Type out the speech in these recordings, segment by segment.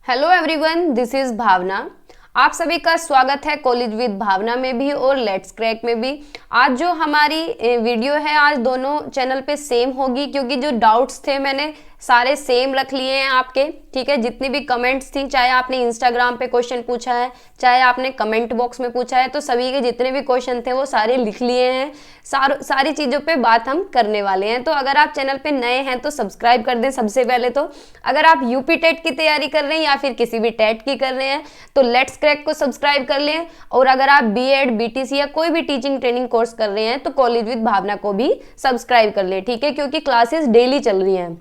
Hello everyone, this is भावना। आप सभी का स्वागत है कॉलेज विद भावना में भी और लेट्स क्रैक में भी। आज जो हमारी वीडियो है, आज दोनों चैनल पे सेम होगी क्योंकि जो डाउट्स थे मैंने सारे सेम रख लिए हैं आपके। ठीक है, जितनी भी कमेंट्स थी, चाहे आपने इंस्टाग्राम पे क्वेश्चन पूछा है, चाहे आपने कमेंट बॉक्स में पूछा है, तो सभी के जितने भी क्वेश्चन थे वो सारे लिख लिए हैं। सारी चीज़ों पे बात हम करने वाले हैं। तो अगर आप चैनल पे नए हैं तो सब्सक्राइब कर दें सबसे पहले। तो अगर आप यूपी टेट की तैयारी कर रहे हैं या फिर किसी भी टेट की कर रहे हैं तो लेट्स क्रैक को सब्सक्राइब कर लें। और अगर आप बीएड, बीटीसी या कोई भी टीचिंग ट्रेनिंग कोर्स कर रहे हैं तो कॉलेज विद भावना को भी सब्सक्राइब कर लें। ठीक है, क्योंकि क्लासेस डेली चल रही हैं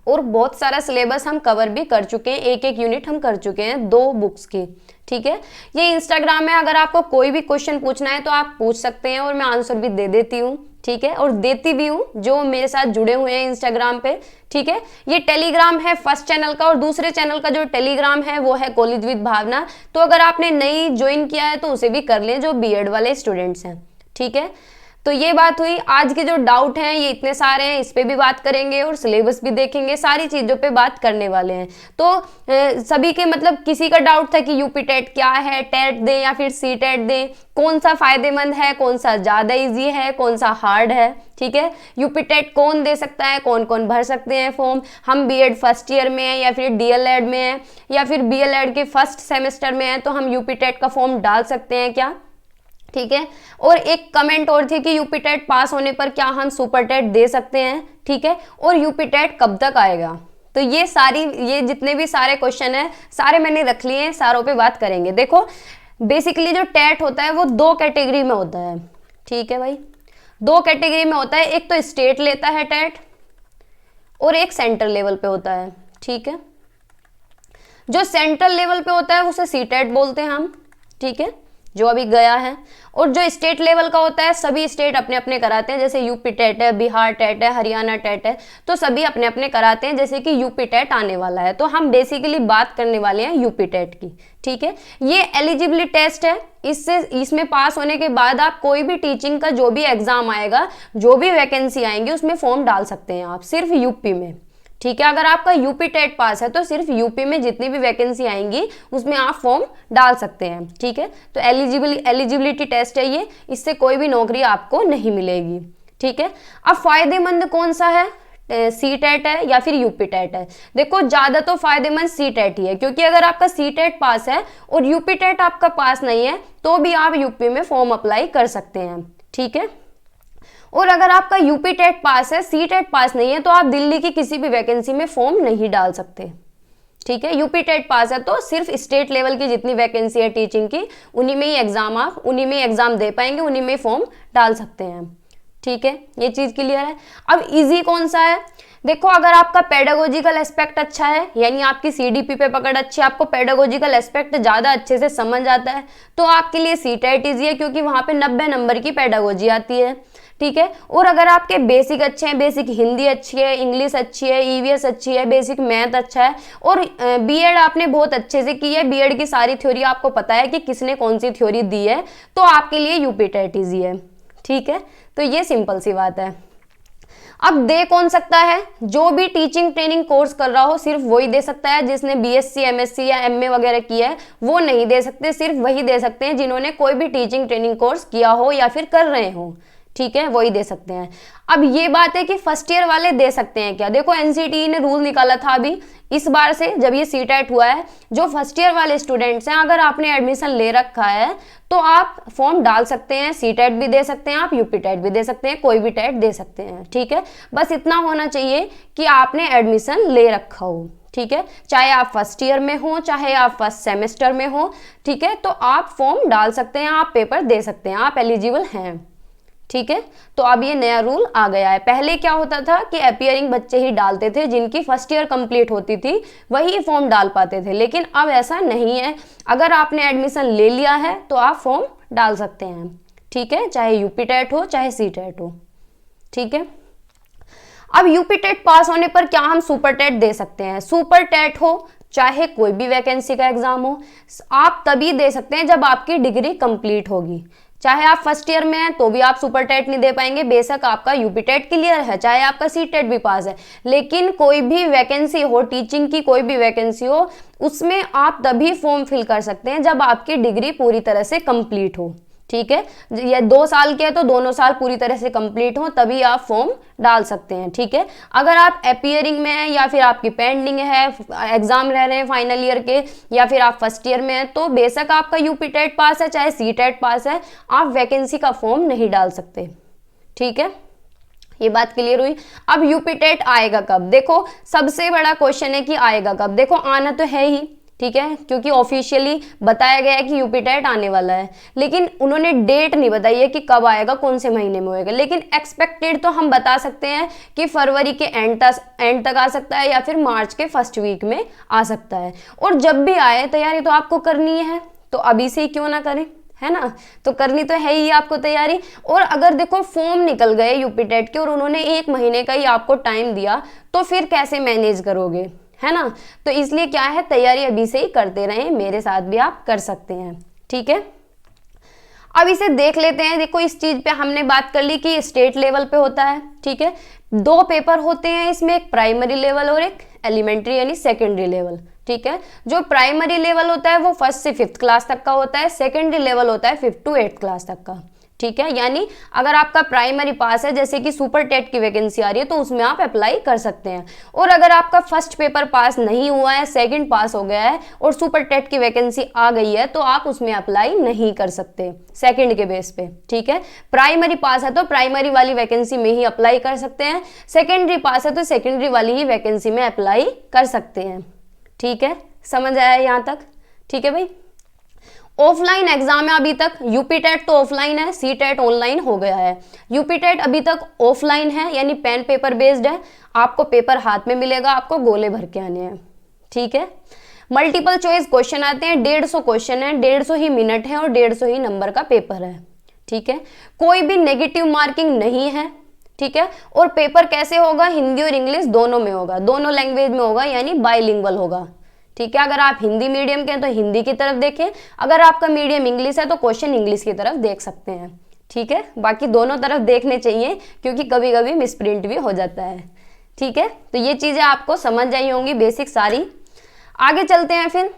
और बहुत सारा सिलेबस हम कवर भी कर चुके हैं, एक एक यूनिट हम कर चुके हैं 2 बुक्स की। ठीक है, ये इंस्टाग्राम में अगर आपको कोई भी क्वेश्चन पूछना है तो आप पूछ सकते हैं और मैं आंसर भी दे देती हूँ। ठीक है, और देती भी हूँ जो मेरे साथ जुड़े हुए हैं इंस्टाग्राम पे। ठीक है, ये टेलीग्राम है फर्स्ट चैनल का और दूसरे चैनल का जो टेलीग्राम है वो है कॉलेज विद भावना। तो अगर आपने नई ज्वाइन किया है तो उसे भी कर लें, जो बीएड वाले स्टूडेंट्स हैं। ठीक है, तो ये बात हुई। आज के जो डाउट हैं ये इतने सारे हैं, इस पे भी बात करेंगे और सिलेबस भी देखेंगे, सारी चीज़ों पे बात करने वाले हैं। तो सभी के मतलब किसी का डाउट था कि यूपी टेट क्या है, टेट दें या फिर सी टेट दें, कौन सा फायदेमंद है, कौन सा ज़्यादा इजी है, कौन सा हार्ड है। ठीक है, यूपी टेट कौन दे सकता है, कौन कौन भर सकते हैं फॉर्म, हम बीएड फर्स्ट ईयर में हैं या फिर डीएलएड में हैं या फिर बीएलएड के फर्स्ट सेमेस्टर में हैं तो हम यूपी टेट का फॉर्म डाल सकते हैं क्या। ठीक है, और एक कमेंट और थी कि यूपी टेट पास होने पर क्या हम सुपर टेट दे सकते हैं। ठीक है, और यूपी टेट कब तक आएगा। तो ये जितने भी सारे क्वेश्चन है सारे मैंने रख लिए हैं, सारों पे बात करेंगे। देखो, बेसिकली जो टेट होता है वो 2 कैटेगरी में होता है। ठीक है भाई, 2 कैटेगरी में होता है, एक तो स्टेट लेता है टेट और एक सेंट्रल लेवल पे होता है। ठीक है, जो सेंट्रल लेवल पे होता है उसे सी टेट बोलते हैं हम। ठीक है, जो अभी गया है। और जो स्टेट लेवल का होता है सभी स्टेट अपने अपने कराते हैं, जैसे यूपी टेट है, बिहार टेट है, हरियाणा टेट है, तो सभी अपने अपने कराते हैं। जैसे कि यूपी टेट आने वाला है तो हम बेसिकली बात करने वाले हैं यूपी टेट की। ठीक है, ये एलिजिबिलिटी टेस्ट है, इसमें पास होने के बाद आप कोई भी टीचिंग का जो भी एग्जाम आएगा, जो भी वैकेंसी आएंगी उसमें फॉर्म डाल सकते हैं आप, सिर्फ यूपी में। ठीक है, अगर आपका यूपी टेट पास है तो सिर्फ यूपी में जितनी भी वैकेंसी आएंगी उसमें आप फॉर्म डाल सकते हैं। ठीक है, तो एलिजिबिलिटी टेस्ट है ये, इससे कोई भी नौकरी आपको नहीं मिलेगी। ठीक है, अब फायदेमंद कौन सा है, सी टेट है या फिर यूपी टेट है। देखो, ज्यादा तो फायदेमंद सी टेट ही है, क्योंकि अगर आपका सी टेट पास है और यूपी टेट आपका पास नहीं है तो भी आप यूपी में फॉर्म अप्लाई कर सकते हैं। ठीक है, और अगर आपका यूपी टेट पास है, सी टेट पास नहीं है तो आप दिल्ली की किसी भी वैकेंसी में फॉर्म नहीं डाल सकते। ठीक है, यूपी टेट पास है तो सिर्फ स्टेट लेवल की जितनी वैकेंसी है टीचिंग की, उन्हीं में ही एग्जाम दे पाएंगे, उन्हीं में फॉर्म डाल सकते हैं। ठीक है, ये चीज क्लियर है। अब इजी कौन सा है, देखो, अगर आपका पेडागोजिकल एस्पेक्ट अच्छा है, यानी आपकी सीडीपी पे पकड़ अच्छी है, आपको पेडागोजिकल एस्पेक्ट ज्यादा अच्छे से समझ आता है, तो आपके लिए सी टेट ईजी है, क्योंकि वहां पे 90 नंबर की पेडागोजी आती है। ठीक है, और अगर आपके बेसिक अच्छे हैं, बेसिक हिंदी अच्छी है, इंग्लिश अच्छी है, ईवीएस अच्छी है, बेसिक मैथ अच्छा है और बीएड आपने बहुत अच्छे से की है, बीएड की सारी थ्योरी आपको पता है कि किसने कौन सी थ्योरी दी है, तो आपके लिए यूपी टेट ईजी है। ठीक है, तो ये सिंपल सी बात है। अब दे कौन सकता है, जो भी टीचिंग ट्रेनिंग कोर्स कर रहा हो सिर्फ वही दे सकता है। जिसने बीएससी, एमएससी या एमए वगैरह किया है वो नहीं दे सकते, सिर्फ वही दे सकते हैं जिन्होंने कोई भी टीचिंग ट्रेनिंग कोर्स किया हो या फिर कर रहे हो। ठीक है, वही दे सकते हैं। अब ये बात है कि फर्स्ट ईयर वाले दे सकते हैं क्या। देखो, एनसीटीई ने रूल निकाला था अभी इस बार से, जब ये सी टेट हुआ है, जो फर्स्ट ईयर वाले स्टूडेंट्स हैं, अगर आपने एडमिशन ले रखा है तो आप फॉर्म डाल सकते हैं, सी टेट भी दे सकते हैं, आप यूपी टेट भी दे सकते हैं, कोई भी टेट दे सकते हैं। ठीक है, बस इतना होना चाहिए कि आपने एडमिशन ले रखा हो। ठीक है, चाहे आप फर्स्ट ईयर में हो, चाहे आप फर्स्ट सेमेस्टर में हो, ठीक है, तो आप फॉर्म डाल सकते हैं, आप पेपर दे सकते हैं, आप एलिजिबल हैं। ठीक है, तो अब ये नया रूल आ गया है। पहले क्या होता था कि अपीयरिंग बच्चे ही डालते थे, जिनकी फर्स्ट ईयर कंप्लीट होती थी वही फॉर्म डाल पाते थे, लेकिन अब ऐसा नहीं है। अगर आपने एडमिशन ले लिया है तो आप फॉर्म डाल सकते हैं। ठीक है, चाहे यूपी टेट हो चाहे सी टेट हो। ठीक है, अब यूपी टेट पास होने पर क्या हम सुपर टेट दे सकते हैं। सुपर टेट हो चाहे कोई भी वैकेंसी का एग्जाम हो, आप तभी दे सकते हैं जब आपकी डिग्री कंप्लीट होगी। चाहे आप फर्स्ट ईयर में हैं तो भी आप सुपर टेट नहीं दे पाएंगे, बेशक आपका यूपी टेट क्लियर है, चाहे आपका सी टेट भी पास है, लेकिन कोई भी वैकेंसी हो, टीचिंग की कोई भी वैकेंसी हो, उसमें आप तभी फॉर्म फिल कर सकते हैं जब आपकी डिग्री पूरी तरह से कंप्लीट हो। ठीक है, या 2 साल के है तो दोनों साल पूरी तरह से कंप्लीट हो, तभी आप फॉर्म डाल सकते हैं। ठीक है, अगर आप अपीयरिंग में हैं या फिर आपकी पेंडिंग है, एग्जाम रह रहे हैं फाइनल ईयर के, या फिर आप फर्स्ट ईयर में हैं, तो बेशक आपका यूपी टेट पास है चाहे सी टेट पास है, आप वैकेंसी का फॉर्म नहीं डाल सकते। ठीक है, ये बात क्लियर हुई। अब यूपी टेट आएगा कब? देखो सबसे बड़ा क्वेश्चन है कि आएगा कब। देखो आना तो है ही, ठीक है, क्योंकि ऑफिशियली बताया गया है कि यूपी टेट आने वाला है, लेकिन उन्होंने डेट नहीं बताई है कि कब आएगा, कौन से महीने में होएगा। लेकिन एक्सपेक्टेड तो हम बता सकते हैं कि फरवरी के एंड तक आ सकता है या फिर मार्च के फर्स्ट वीक में आ सकता है। और जब भी आए तैयारी तो आपको करनी है, तो अभी से ही क्यों ना करें, है ना, तो करनी तो है ही आपको तैयारी। और अगर देखो फॉर्म निकल गए यूपी टेट के और उन्होंने 1 महीने का ही आपको टाइम दिया, तो फिर कैसे मैनेज करोगे, है ना। तो इसलिए क्या है, तैयारी अभी से ही करते रहें, मेरे साथ भी आप कर सकते हैं। ठीक है, अब इसे देख लेते हैं। देखो इस चीज पे हमने बात कर ली कि स्टेट लेवल पे होता है। ठीक है, 2 पेपर होते हैं इसमें, एक प्राइमरी लेवल और एक एलिमेंट्री यानी सेकेंडरी लेवल। ठीक है, जो प्राइमरी लेवल होता है वो 1st से 5th क्लास तक का होता है, सेकेंडरी लेवल होता है 5th to 8th क्लास तक का। ठीक है, यानी अगर आपका प्राइमरी पास है, जैसे कि सुपर टेट की वैकेंसी आ रही है, तो उसमें आप अप्लाई कर सकते हैं। और अगर आपका फर्स्ट पेपर पास नहीं हुआ है, सेकंड पास हो गया है और सुपर टेट की वैकेंसी आ गई है, तो आप उसमें अप्लाई नहीं कर सकते सेकंड के बेस पे। ठीक है, प्राइमरी पास है तो प्राइमरी वाली वैकेंसी में ही अप्लाई कर सकते हैं, सेकेंडरी पास है तो सेकेंडरी वाली ही वैकेंसी में अप्लाई कर सकते हैं। ठीक है, समझ आया यहाँ तक? ठीक है भाई, ऑफलाइन एग्जाम है अभी तक। यूपी टेट तो ऑफलाइन है, सी टेट ऑनलाइन हो गया है। यूपी टेट अभी तक ऑफलाइन है, यानी पेन पेपर बेस्ड है, आपको पेपर हाथ में मिलेगा, आपको गोले भर के आने हैं। ठीक है, मल्टीपल चॉइस क्वेश्चन आते हैं, 150 क्वेश्चन है, 150 ही मिनट है और 150 ही नंबर का पेपर है। ठीक है, कोई भी नेगेटिव मार्किंग नहीं है। ठीक है, और पेपर कैसे होगा, हिंदी और इंग्लिश दोनों में होगा, दोनों लैंग्वेज में होगा, यानी बाइलिंगुअल होगा। ठीक है, अगर आप हिंदी मीडियम के हैं तो हिंदी की तरफ देखें, अगर आपका मीडियम इंग्लिश है तो क्वेश्चन इंग्लिश की तरफ देख सकते हैं। ठीक है, बाकी दोनों तरफ देखने चाहिए, क्योंकि कभी कभी मिसप्रिंट भी हो जाता है। ठीक है, तो ये चीजें आपको समझ आई होंगी बेसिक सारी। आगे चलते हैं फिर,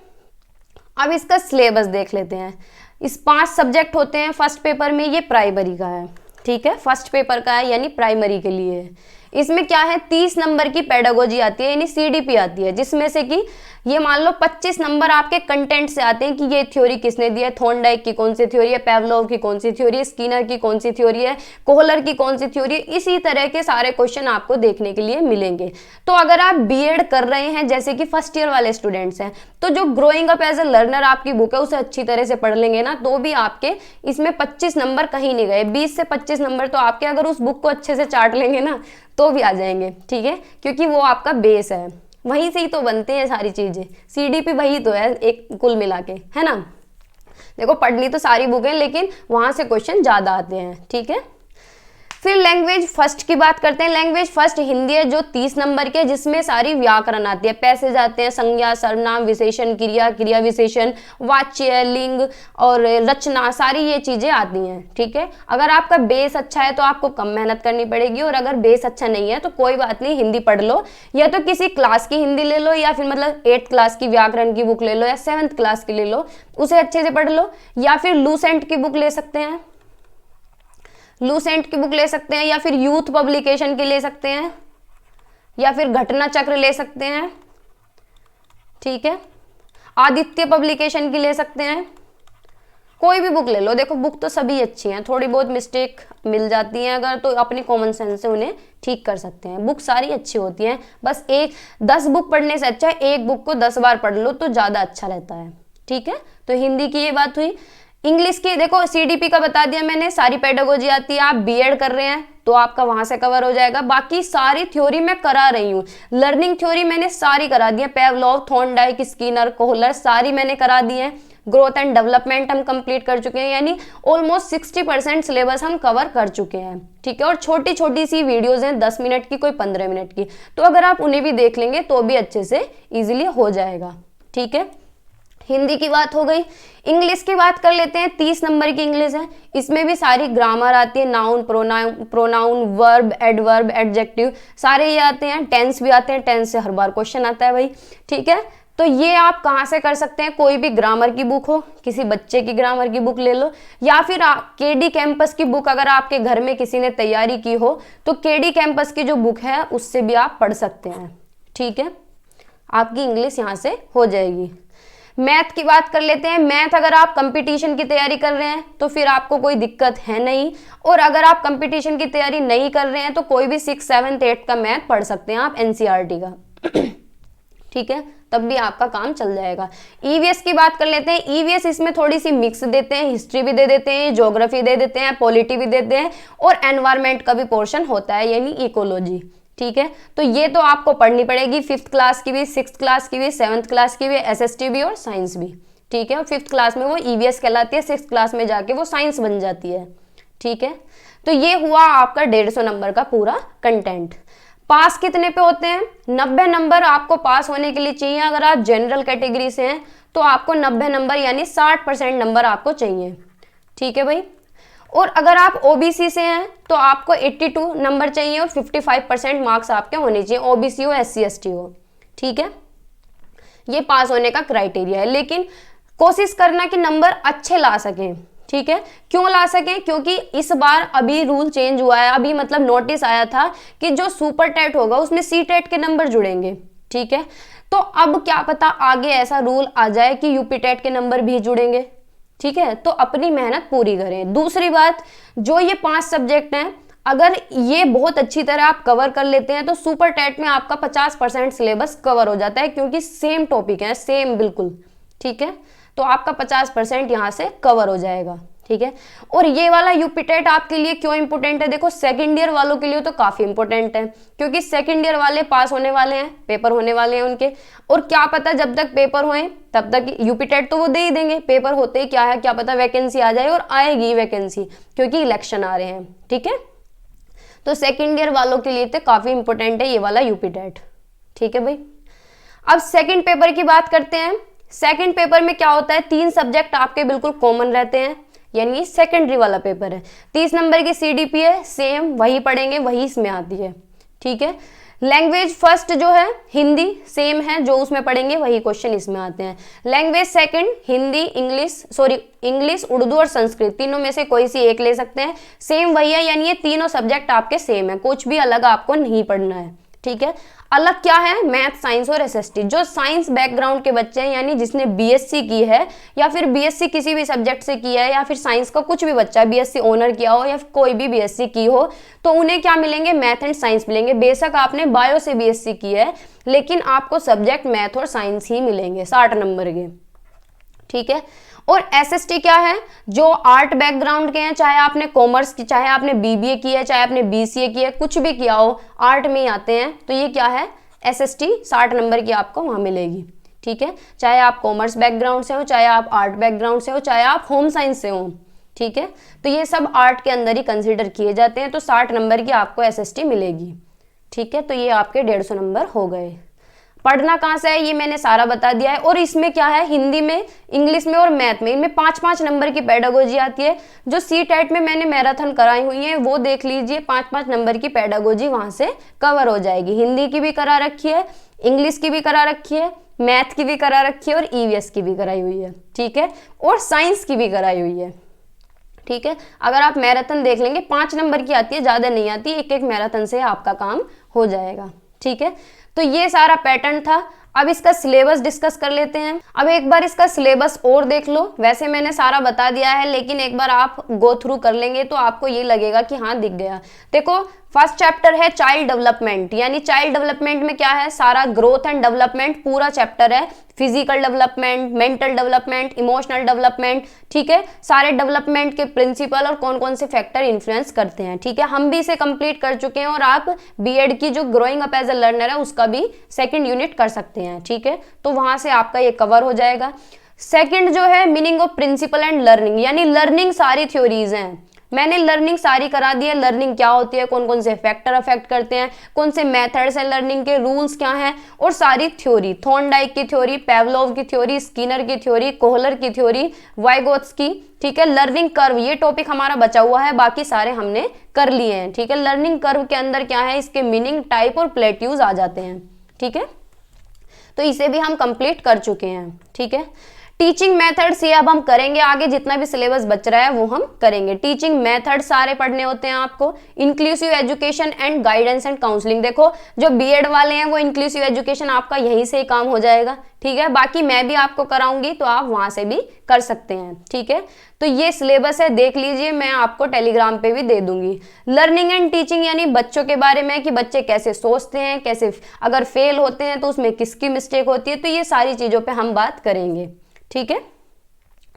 अब इसका सिलेबस देख लेते हैं। इस 5 सब्जेक्ट होते हैं फर्स्ट पेपर में, ये प्राइमरी का है। ठीक है, फर्स्ट पेपर का है, यानी प्राइमरी के लिए है। इसमें क्या है, 30 नंबर की पेडागोजी आती है, यानी सीडीपी आती है, जिसमें से कि ये मान लो 25 नंबर आपके कंटेंट से आते हैं कि ये थ्योरी किसने दी है, थॉर्नडाइक की कौन सी थ्योरी है, पेवलोव की कौन सी थ्योरी है, स्किनर की कौन सी थ्योरी है, कोहलर की कौन सी थ्योरी है। इसी तरह के सारे क्वेश्चन आपको देखने के लिए मिलेंगे। तो अगर आप बीएड कर रहे हैं, जैसे कि फर्स्ट ईयर वाले स्टूडेंट्स हैं, तो जो growing up as a learner आपकी बुक है उसे अच्छी तरह से पढ़ लेंगे ना, तो भी आपके इसमें 25 नंबर कहीं नहीं गए। 20 से 25 नंबर तो आपके, अगर उस बुक को अच्छे से चाट लेंगे ना, तो भी आ जाएंगे। ठीक है, क्योंकि वो आपका बेस है, वहीं से ही तो बनते हैं सारी चीजें, सीडीपी वही तो है एक कुल मिला के, है ना। देखो पढ़नी तो सारी बुक है, लेकिन वहां से क्वेश्चन ज्यादा आते हैं। ठीक है, फिर लैंग्वेज फर्स्ट की बात करते हैं। लैंग्वेज फर्स्ट हिंदी है, जो 30 नंबर के, जिसमें सारी व्याकरण आती है, पैसेज आते हैं, संज्ञा, सर्वनाम, विशेषण, क्रिया, क्रिया विशेषण, वाच्य, लिंग और रचना, सारी ये चीजें आती हैं। ठीक है, अगर आपका बेस अच्छा है तो आपको कम मेहनत करनी पड़ेगी, और अगर बेस अच्छा नहीं है तो कोई बात नहीं, हिंदी पढ़ लो, या तो किसी क्लास की हिंदी ले लो, या फिर मतलब 8th क्लास की व्याकरण की बुक ले लो, या 7th क्लास की ले लो, उसे अच्छे से पढ़ लो, या फिर लूसेंट की बुक ले सकते हैं, लूसेंट की बुक ले सकते हैं, या फिर यूथ पब्लिकेशन की ले सकते हैं, या फिर घटना चक्र ले सकते हैं। ठीक है, आदित्य पब्लिकेशन की ले सकते हैं, कोई भी बुक ले लो। देखो बुक तो सभी अच्छी हैं, थोड़ी बहुत मिस्टेक मिल जाती हैं अगर, तो अपनी कॉमन सेंस से उन्हें ठीक कर सकते हैं। बुक सारी अच्छी होती हैं, बस 10 बुक पढ़ने से अच्छा है एक बुक को 10 बार पढ़ लो तो ज्यादा अच्छा रहता है। ठीक है, तो हिंदी की ये बात हुई। इंग्लिश की देखो सीडीपी का बता दिया मैंने, सारी पेडागोजी आती है। आप बीएड कर रहे हैं तो आपका वहां से कवर हो जाएगा। बाकी सारी थ्योरी मैं करा रही हूँ, लर्निंग थ्योरी मैंने सारी करा दी है, पेवलोव, थॉर्नडाइक, स्किनर, कोहलर, सारी मैंने करा दी है। ग्रोथ एंड डेवलपमेंट हम कंप्लीट कर चुके हैं, यानी ऑलमोस्ट 60% सिलेबस हम कवर कर चुके हैं। ठीक है, और छोटी छोटी सी वीडियोस हैं, 10 मिनट की, कोई 15 मिनट की, तो अगर आप उन्हें भी देख लेंगे तो भी अच्छे से इजीली हो जाएगा। ठीक है, हिंदी की बात हो गई। इंग्लिश की बात कर लेते हैं, 30 नंबर की इंग्लिश है। इसमें भी सारी ग्रामर आती है, noun, pronoun, verb, adverb, adjective, सारे ये आते हैं। टेंस भी आते हैं, टेंस से हर बार क्वेश्चन आता है भाई, ठीक है। तो ये आप कहाँ से कर सकते हैं, कोई भी ग्रामर की बुक हो, किसी बच्चे की ग्रामर की बुक ले लो, या फिर केडी कैंपस की बुक, अगर आपके घर में किसी ने तैयारी की हो तो केडी कैंपस की जो बुक है उससे भी आप पढ़ सकते हैं, ठीक है। आपकी इंग्लिश यहाँ से हो जाएगी। मैथ की बात कर लेते हैं। मैथ अगर आप कंपटीशन की तैयारी कर रहे हैं तो फिर आपको कोई दिक्कत है नहीं, और अगर आप कंपटीशन की तैयारी नहीं कर रहे हैं तो कोई भी 6, 7, 8 का मैथ पढ़ सकते हैं आप, एनसीईआरटी का, ठीक है, तब भी आपका काम चल जाएगा। ईवीएस की बात कर लेते हैं। ईवीएस इसमें थोड़ी सी मिक्स देते हैं, हिस्ट्री भी दे देते हैं, ज्योग्राफी दे देते हैं, पॉलिटी भी देते हैं, और एनवायरमेंट का भी पोर्शन होता है, यानी इकोलॉजी, ठीक है। तो ये तो आपको पढ़नी पड़ेगी, 5th क्लास की भी, 6th क्लास की भी, 7th क्लास की भी, एसएसटी भी और साइंस भी, ठीक है। और 5th क्लास में वो ईवीएस कहलाती है, 6th क्लास में जाके वो साइंस बन जाती है, ठीक है। तो ये हुआ आपका 150 नंबर का पूरा कंटेंट। पास कितने पे होते हैं, 90 नंबर आपको पास होने के लिए चाहिए। अगर आप जनरल कैटेगरी से हैं तो आपको 90 नंबर यानी 60% नंबर आपको चाहिए, ठीक है भाई। और अगर आप ओबीसी से हैं तो आपको 82 नंबर चाहिए और 55% मार्क्स आपके होने चाहिए, ओबीसी हो, एससी एसटी हो, ठीक है। ये पास होने का क्राइटेरिया है, लेकिन कोशिश करना कि नंबर अच्छे ला सकें, ठीक है। क्यों ला सकें, क्योंकि इस बार अभी रूल चेंज हुआ है, अभी मतलब नोटिस आया था कि जो सुपर टेट होगा उसमें सी टेट के नंबर जुड़ेंगे, ठीक है। तो अब क्या पता आगे ऐसा रूल आ जाए कि यूपी टेट के नंबर भी जुड़ेंगे, ठीक है। तो अपनी मेहनत पूरी करें। दूसरी बात, जो ये 5 सब्जेक्ट हैं, अगर ये बहुत अच्छी तरह आप कवर कर लेते हैं तो सुपर टेट में आपका 50% सिलेबस कवर हो जाता है, क्योंकि सेम टॉपिक है, सेम बिल्कुल, ठीक है। तो आपका 50% यहाँ से कवर हो जाएगा, ठीक है। और ये वाला यूपी टेट आपके लिए क्यों इंपॉर्टेंट है, देखो सेकंड ईयर वालों के लिए तो काफी इंपॉर्टेंट है, क्योंकि सेकंड ईयर वाले पास होने वाले हैं, पेपर होने वाले हैं उनके, और क्या पता जब तक पेपर होए तब तक यूपी टेट तो वो दे ही देंगे, पेपर होते ही क्या है, क्या पता वैकेंसी आ जाए, और आएगी वैकेंसी क्योंकि इलेक्शन आ रहे हैं, ठीक है। तो सेकेंड ईयर वालों के लिए तो काफी इंपॉर्टेंट है ये वाला यूपी टेट, ठीक है भाई। अब सेकेंड पेपर की बात करते हैं। सेकंड पेपर में क्या होता है, 3 सब्जेक्ट आपके बिल्कुल कॉमन रहते हैं, यानी सेकेंडरी वाला पेपर है। 30 नंबर की सीडीपी है, सेम वही पढ़ेंगे, वही इसमें आती है, ठीक है। लैंग्वेज फर्स्ट जो है हिंदी सेम है, जो उसमें पढ़ेंगे वही क्वेश्चन इसमें आते हैं। Language second Hindi, English, Urdu और संस्कृत, तीनों में से कोई सी एक ले सकते हैं, सेम वही है, यानी ये तीनों सब्जेक्ट आपके सेम है, कुछ भी अलग आपको नहीं पढ़ना है, ठीक है। अलग क्या है, मैथ, साइंस और एसएसटी। जो साइंस बैकग्राउंड के बच्चे हैं, यानी जिसने बीएससी की है या फिर बीएससी किसी भी सब्जेक्ट से किया है, या फिर साइंस का कुछ भी बच्चा बीएससी ऑनर किया हो या कोई भी बीएससी की हो, तो उन्हें क्या मिलेंगे, मैथ एंड साइंस मिलेंगे। बेशक आपने बायो से बीएससी की है, लेकिन आपको सब्जेक्ट मैथ और साइंस ही मिलेंगे 60 नंबर के, ठीक है। और एसएसटी क्या है, जो आर्ट बैकग्राउंड के हैं, चाहे आपने कॉमर्स की, चाहे आपने बीबीए की है, चाहे आपने बीसीए की है, कुछ भी किया हो, आर्ट में ही आते हैं, तो ये क्या है, एसएसटी 60 नंबर की आपको वहां मिलेगी, ठीक है। चाहे आप कॉमर्स बैकग्राउंड से हो, चाहे आप आर्ट बैकग्राउंड से हो, चाहे आप होम साइंस से हो, ठीक है। तो ये सब आर्ट के अंदर ही कंसिडर किए जाते हैं, तो 60 नंबर की आपको एसएसटी मिलेगी, ठीक है। तो ये आपके 150 नंबर हो गए। पढ़ना कहाँ से है ये मैंने सारा बता दिया है। और इसमें क्या है, हिंदी में, इंग्लिश में और मैथ में, इनमें 5-5 नंबर की पेडागोजी आती है। जो सी टेट में मैंने मैराथन कराई हुई है वो देख लीजिए, 5-5 नंबर की पेडागोजी वहां से कवर हो जाएगी। हिंदी की भी करा रखी है, इंग्लिश की भी करा रखी है, मैथ की भी करा रखी है और ईवीएस की भी कराई हुई है, ठीक है। और साइंस की भी कराई हुई है, ठीक है। अगर आप मैराथन देख लेंगे 5 नंबर की आती है, ज्यादा नहीं आती, एक मैराथन से आपका काम हो जाएगा, ठीक है। तो ये सारा पैटर्न था। अब इसका सिलेबस डिस्कस कर लेते हैं। अब एक बार इसका सिलेबस और देख लो, वैसे मैंने सारा बता दिया है, लेकिन एक बार आप गो थ्रू कर लेंगे तो आपको ये लगेगा कि हाँ दिख गया। देखो फर्स्ट चैप्टर है चाइल्ड डेवलपमेंट, यानी चाइल्ड डेवलपमेंट में क्या है, सारा ग्रोथ एंड डेवलपमेंट पूरा चैप्टर है। Physical development, mental development, emotional development, ठीक है। सारे डेवलपमेंट के प्रिंसिपल और कौन कौन से फैक्टर इन्फ्लुएंस करते हैं, ठीक है। हम भी इसे कंप्लीट कर चुके हैं और आप बीएड की जो growing up as a learner है उसका भी सेकेंड यूनिट कर सकते हैं, ठीक है। तो वहां से आपका ये कवर हो जाएगा। सेकेंड जो है meaning of principle and learning, यानी लर्निंग सारी थ्योरीज हैं, मैंने लर्निंग सारी करा दी है, लर्निंग क्या होती है, कौन कौन से फैक्टर अफेक्ट करते हैं, कौन से मेथड्स हैं लर्निंग के, रूल्स क्या हैं, और सारी थ्योरी, थॉर्नडाइक की थ्योरी, पेवलोव की थ्योरी, स्किनर की थ्योरी, कोहलर की थ्योरी, वाइगोत्स की, ठीक है। लर्निंग कर्व ये टॉपिक हमारा बचा हुआ है, बाकी सारे हमने कर लिए हैं, ठीक है। लर्निंग कर्व के अंदर क्या है, इसके मीनिंग, टाइप और प्लेट्यूज आ जाते हैं, ठीक है। तो इसे भी हम कंप्लीट कर चुके हैं, ठीक है। टीचिंग मेथड्स ये अब हम करेंगे आगे, जितना भी सिलेबस बच रहा है वो हम करेंगे। टीचिंग मेथड सारे पढ़ने होते हैं आपको। Inclusive education and guidance and counselling, देखो जो बीएड वाले हैं वो इंक्लूसिव एजुकेशन आपका यहीं से ही काम हो जाएगा, ठीक है। बाकी मैं भी आपको कराऊंगी तो आप वहां से भी कर सकते हैं, ठीक है। तो ये सिलेबस है, देख लीजिए, मैं आपको टेलीग्राम पे भी दे दूंगी। लर्निंग एंड टीचिंग यानी बच्चों के बारे में कि बच्चे कैसे सोचते हैं, कैसे अगर फेल होते हैं तो उसमें किसकी मिस्टेक होती है, तो ये सारी चीजों पे हम बात करेंगे, ठीक है।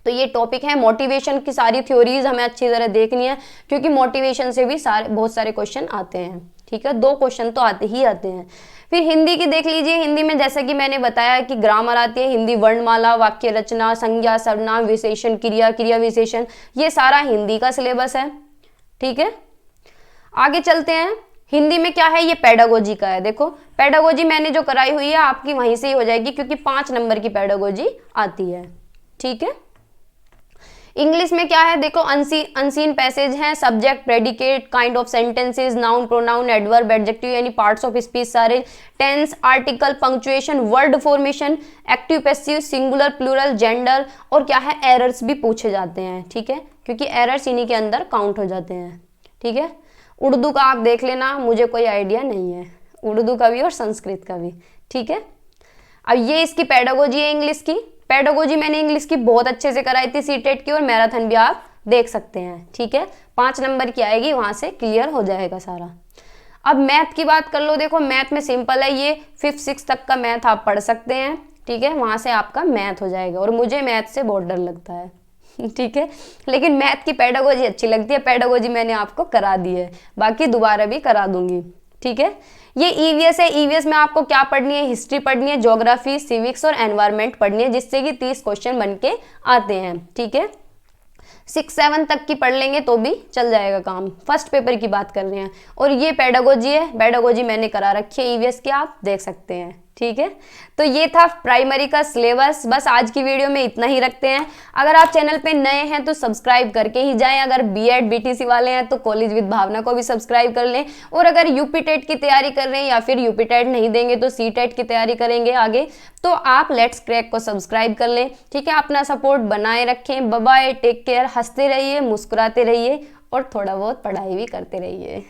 तो ये टॉपिक है। मोटिवेशन की सारी थ्योरीज हमें अच्छी तरह देखनी है, क्योंकि मोटिवेशन से भी बहुत सारे क्वेश्चन आते हैं, ठीक है। 2 क्वेश्चन तो आते ही आते हैं। फिर हिंदी की देख लीजिए। हिंदी में जैसा कि मैंने बताया कि ग्रामर आती है, हिंदी वर्णमाला, वाक्य रचना, संज्ञा, सर्वनाम, विशेषण, क्रिया, क्रिया विशेषण, ये सारा हिंदी का सिलेबस है, ठीक है। आगे चलते हैं। हिंदी में क्या है, ये पेडागोजी का है। देखो पेडागोजी मैंने जो कराई हुई है आपकी वहीं से ही हो जाएगी, क्योंकि 5 नंबर की पेडागोजी आती है, ठीक है। इंग्लिश में क्या है, देखो अनसीन पैसेज है, subject, predicate, kind of sentences, noun, pronoun, adverb, adjective यानी पार्ट्स ऑफ स्पीच सारे, tense, article, punctuation, word formation, active, passive, singular, plural, gender, और क्या है, एरर्स भी पूछे जाते हैं, ठीक है, क्योंकि एरर्स इन्हीं के अंदर काउंट हो जाते हैं, ठीक है। उर्दू का आप देख लेना, मुझे कोई आइडिया नहीं है उर्दू का भी और संस्कृत का भी, ठीक है। अब ये इसकी पेडागोजी है इंग्लिश की। पेडागोजी मैंने इंग्लिश की बहुत अच्छे से कराई थी सीटेट की, और मैराथन भी आप देख सकते हैं, ठीक है। 5 नंबर की आएगी, वहां से क्लियर हो जाएगा सारा। अब मैथ की बात कर लो। देखो मैथ में सिंपल है, ये 5th 6th तक का मैथ आप पढ़ सकते हैं, ठीक है, वहां से आपका मैथ हो जाएगा। और मुझे मैथ से बहुत डर लगता है ठीक है, लेकिन मैथ की पेडागोजी अच्छी लगती है। पेडागोजी मैंने आपको करा दी है, बाकी दोबारा भी करा दूंगी, ठीक है। ये ईवीएस है। ईवीएस में आपको क्या पढ़नी है, हिस्ट्री पढ़नी है, ज्योग्राफी, सिविक्स और एनवायरनमेंट पढ़नी है, जिससे कि 30 क्वेश्चन बन के आते हैं, ठीक है। 6 7 तक की पढ़ लेंगे तो भी चल जाएगा काम। फर्स्ट पेपर की बात कर रहे हैं। और ये पेडागोजी है, पेडागोजी मैंने करा रखी है ईवीएस की, आप देख सकते हैं, ठीक है। तो ये था प्राइमरी का सिलेबस। बस आज की वीडियो में इतना ही रखते हैं। अगर आप चैनल पे नए हैं तो सब्सक्राइब करके ही जाएं। अगर बीएड बीटीसी वाले हैं तो कॉलेज विद भावना को भी सब्सक्राइब कर लें। और अगर यूपी टेट की तैयारी कर रहे हैं या फिर यूपी टेट नहीं देंगे तो सी टेट की तैयारी करेंगे आगे, तो आप लेट्स क्रैक को सब्सक्राइब कर लें, ठीक है। अपना सपोर्ट बनाए रखें। Bye bye, take care. हंसते रहिए, मुस्कुराते रहिए और थोड़ा बहुत पढ़ाई भी करते रहिए।